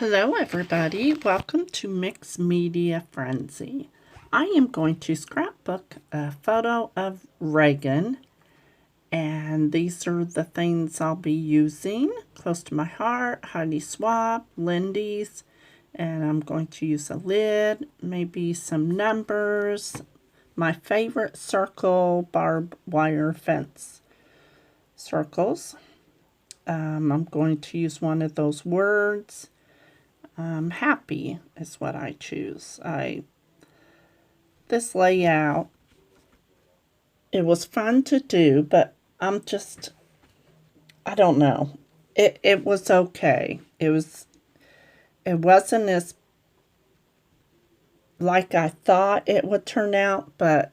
Hello everybody, welcome to Mixed Media Frenzy. I am going to scrapbook a photo of Reagan, and these are the things I'll be using. Close to My Heart, Heidi Swapp, Lindy's, and I'm going to use a lid, maybe some numbers, my favorite circle barbed wire fence circles. I'm going to use one of those words. Happy is what I choose. This layout, it was fun to do, but I don't know. It was okay. It wasn't as like I thought it would turn out, but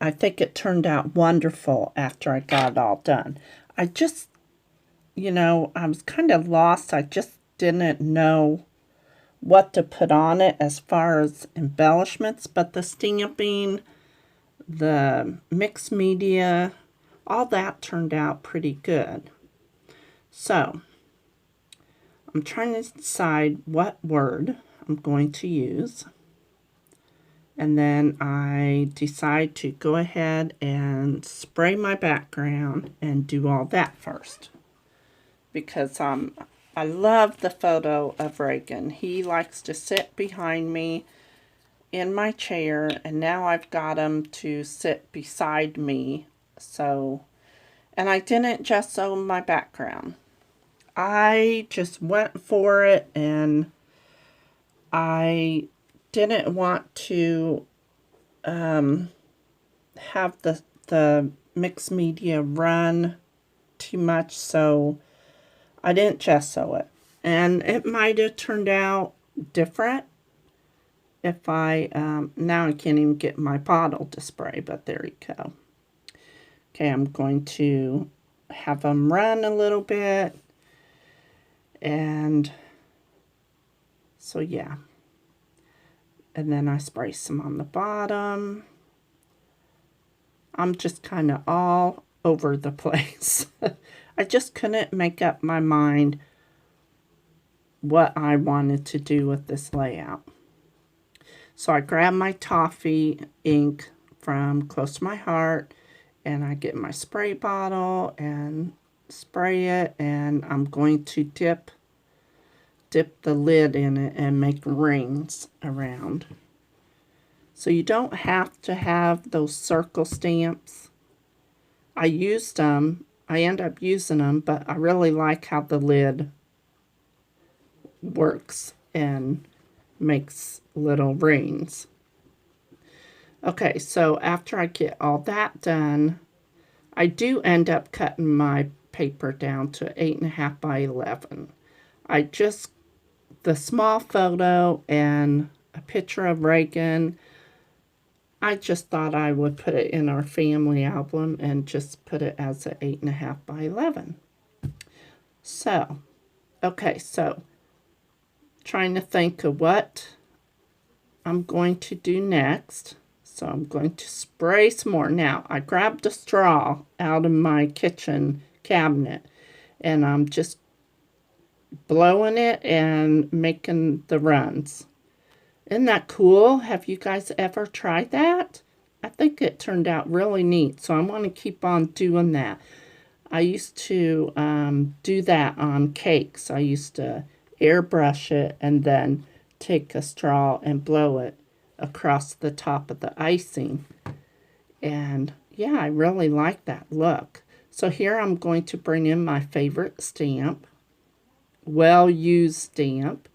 I think it turned out wonderful after I got it all done. I just, I was kind of lost. I just didn't know what to put on it as far as embellishments, but the stamping, the mixed media, all that turned out pretty good. So I'm trying to decide what word I'm going to use, and then I decide to go ahead and spray my background and do all that first, because I love the photo of Reagan. He likes to sit behind me in my chair, and now I've got him to sit beside me. And I didn't gesso my background. I just went for it, and I didn't want to have the mixed media run too much, so I didn't gesso it. And it might have turned out different if now I can't even get my bottle to spray, but there you go. Okay, I'm going to have them run a little bit, and so yeah. And then I spray some on the bottom. I'm just kind of all over the place. I just couldn't make up my mind what I wanted to do with this layout. So I grab my toffee ink from Close to My Heart, and I get my spray bottle and spray it, and I'm going to dip the lid in it and make rings around. So you don't have to have those circle stamps. I used them. I end up using them, but I really like how the lid works and makes little rings. Okay, so after I get all that done, I do end up cutting my paper down to 8.5 by 11. The small photo and a picture of Reagan, I just thought I would put it in our family album and just put it as an 8.5 by 11. So, okay, so trying to think of what I'm going to do next. So I'm going to spray some more. Now, I grabbed a straw out of my kitchen cabinet, and I'm just blowing it and making the runs. Isn't that cool? Have you guys ever tried that? I think it turned out really neat, so I want to keep on doing that. I used to do that on cakes. I used to airbrush it and then take a straw and blow it across the top of the icing. And yeah, I really like that look. So here I'm going to bring in my favorite stamp, well-used stamp,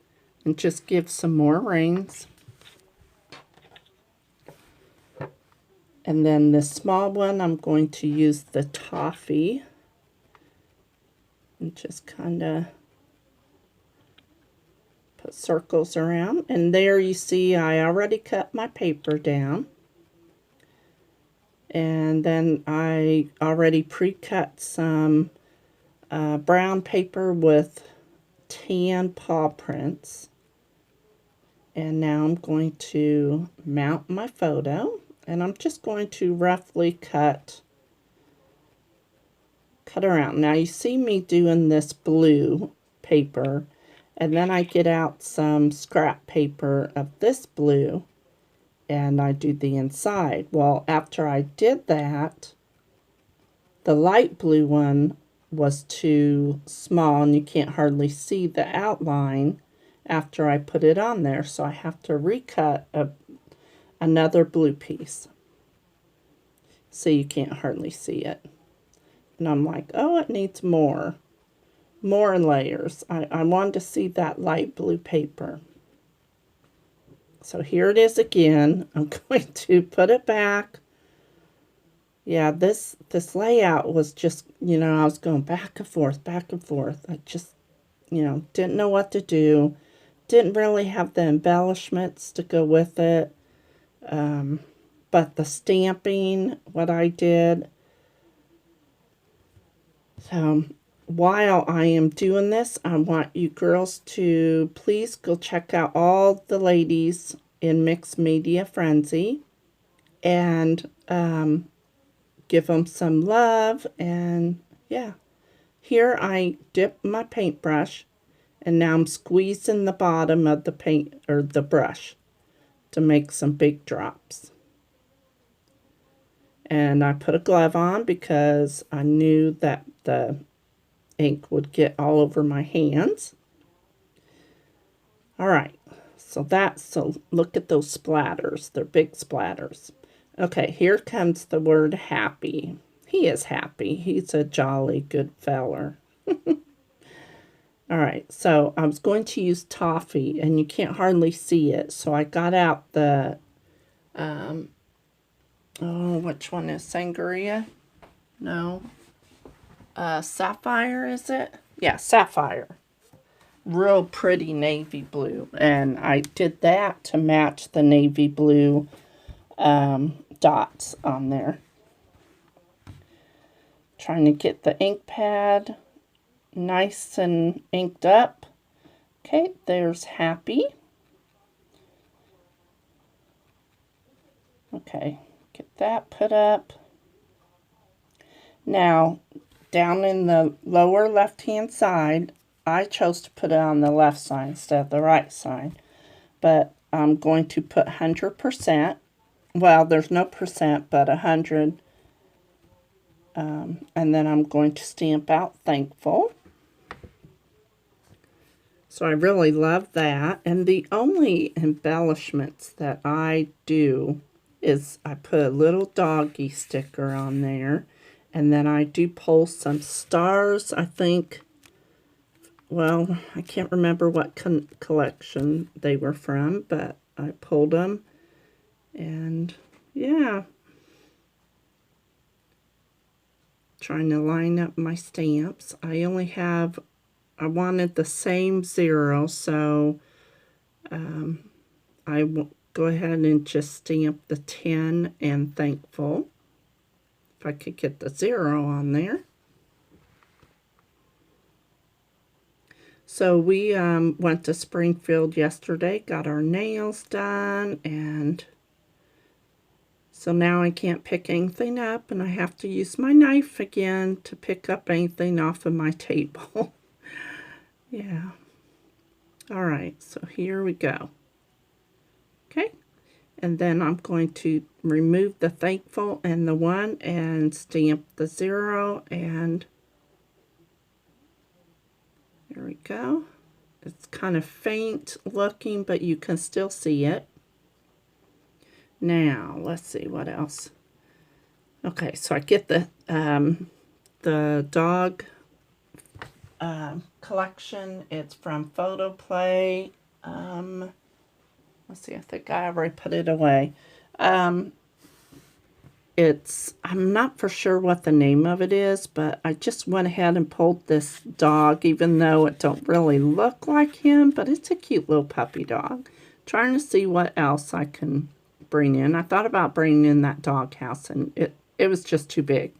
and just give some more rings. And then this small one, I'm going to use the toffee and just kind of put circles around. And there you see I already cut my paper down. And then I already pre-cut some brown paper with tan paw prints. And now I'm going to mount my photo, and I'm just going to roughly cut around. Now you see me doing this blue paper, And then I get out some scrap paper of this blue and I do the inside. Well, after I did that, the light blue one was too small and you can't hardly see the outline after I put it on there. So I have to recut another blue piece. So you can't hardly see it. And I'm like, oh, it needs more layers. I wanted to see that light blue paper. So here it is again. I'm going to put it back. Yeah, this layout was just, I was going back and forth, back and forth. I just, didn't know what to do. Didn't really have the embellishments to go with it. But the stamping, what I did. So while I am doing this, I want you girls to please go check out all the ladies in Mixed Media Frenzy and give them some love. And yeah, here I dip my paintbrush and now I'm squeezing the bottom of the paint or the brush to make some big drops. And I put a glove on because I knew that the ink would get all over my hands. All right, so look at those splatters. They're big splatters. Okay, here comes the word happy. He is happy. He's a jolly good feller. All right, so I was going to use toffee, and you can't hardly see it. So I got out the, which one is Sangria? No. Sapphire, is it? Yeah, Sapphire. Real pretty navy blue. And I did that to match the navy blue dots on there. Trying to get the ink pad nice and inked up. Okay, there's happy. Okay, get that put up. Now, down in the lower left-hand side, I chose to put it on the left side instead of the right side. But I'm going to put 100%. Well, there's no percent, but 100. And then I'm going to stamp out thankful. So I really love that. And the only embellishments that I do is I put a little doggy sticker on there. And then I do pull some stars, I think. Well, I can't remember what collection they were from, but I pulled them. And yeah. Trying to line up my stamps. I wanted the same 0, so I will go ahead and just stamp the 10 and thankful. If I could get the 0 on there. So we went to Springfield yesterday, got our nails done, and so now I can't pick anything up, and I have to use my knife again to pick up anything off of my table. Yeah. All right, so here we go. Okay, and then I'm going to remove the thankful and the 1 and stamp the 0, and there we go. It's kind of faint looking, but you can still see it. Now, let's see what else. Okay, so I get the dog collection. It's from Photoplay. Let's see, I think I already put it away. I'm not for sure what the name of it is, but I just went ahead and pulled this dog, even though it don't really look like him, but it's a cute little puppy dog. Trying to see what else I can bring in. I thought about bringing in that dog house, and it was just too big.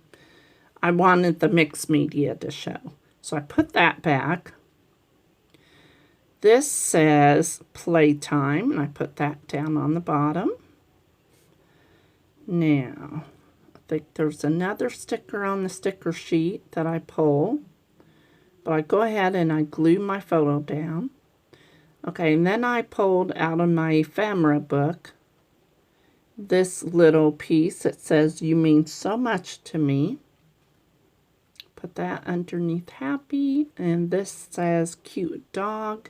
I wanted the mixed media to show. So I put that back. This says playtime, and I put that down on the bottom. Now, I think there's another sticker on the sticker sheet that I pull. But I go ahead and I glue my photo down. Okay, and then I pulled out of my ephemera book this little piece that says, "You mean so much to me." Put that underneath happy, and this says cute dog.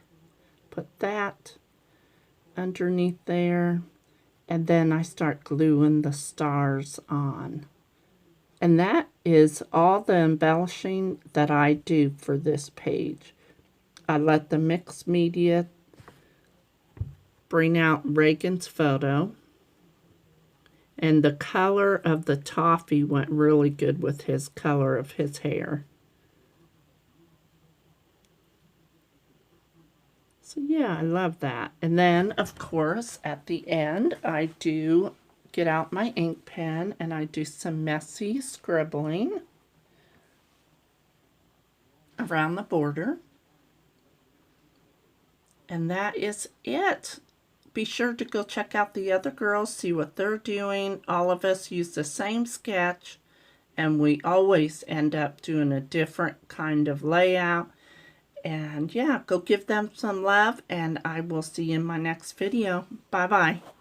Put that underneath there, and then I start gluing the stars on. And that is all the embellishing that I do for this page. I let the mixed media bring out Reagan's photo. And the color of the toffee went really good with his color of his hair. So yeah, I love that. And then, of course, at the end, I do get out my ink pen and I do some messy scribbling around the border. And that is it. Be sure to go check out the other girls, see what they're doing. All of us use the same sketch, and we always end up doing a different kind of layout. And yeah, go give them some love, and I will see you in my next video. Bye-bye.